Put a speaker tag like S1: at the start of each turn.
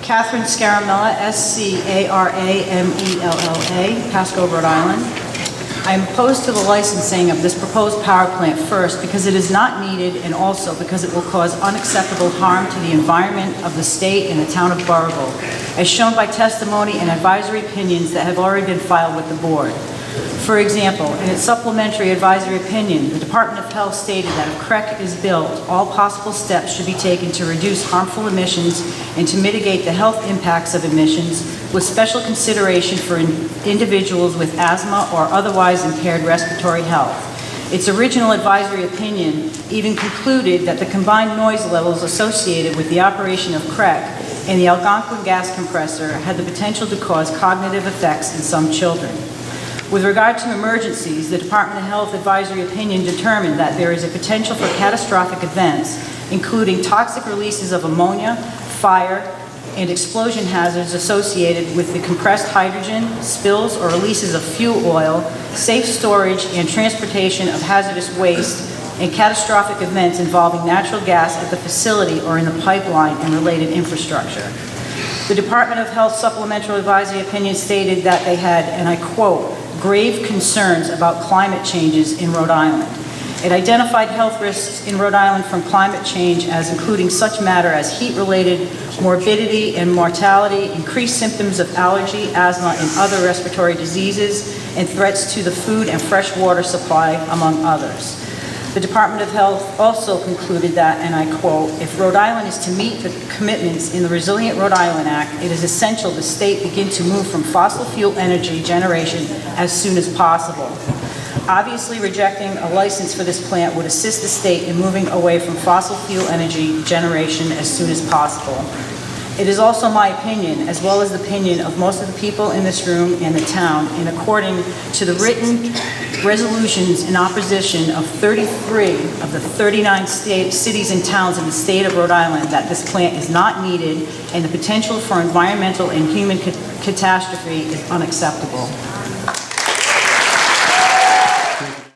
S1: Catherine Scaramella, S-C-A-R-A-M-E-L-L-A, Pasco, Rhode Island. I am opposed to the licensing of this proposed power plant, first because it is not needed and also because it will cause unacceptable harm to the environment of the state and the town of Burrillville, as shown by testimony and advisory opinions that have already been filed with the board. For example, in its supplementary advisory opinion, the Department of Health stated that if CREC is built, all possible steps should be taken to reduce harmful emissions and to mitigate the health impacts of emissions, with special consideration for individuals with asthma or otherwise impaired respiratory health. Its original advisory opinion even concluded that the combined noise levels associated with the operation of CREC and the Algonquin gas compressor had the potential to cause cognitive effects in some children. With regard to emergencies, the Department of Health advisory opinion determined that there is a potential for catastrophic events, including toxic releases of ammonia, fire, and explosion hazards associated with the compressed hydrogen, spills or releases of fuel oil, safe storage and transportation of hazardous waste, and catastrophic events involving natural gas at the facility or in the pipeline and related infrastructure. The Department of Health supplemental advisory opinion stated that they had, and I quote, grave concerns about climate changes in Rhode Island. It identified health risks in Rhode Island from climate change as including such matter as heat-related morbidity and mortality, increased symptoms of allergy, asthma, and other respiratory diseases, and threats to the food and fresh water supply, among others. The Department of Health also concluded that, and I quote, if Rhode Island is to meet the commitments in the Resilient Rhode Island Act, it is essential the state begin to move from fossil fuel energy generation as soon as possible. Obviously, rejecting a license for this plant would assist the state in moving away from fossil fuel energy generation as soon as possible. It is also my opinion, as well as the opinion of most of the people in this room and the town, in according to the written resolutions in opposition of 33 of the 39 cities and towns in the state of Rhode Island, that this plant is not needed and the potential for environmental and human catastrophe is unacceptable.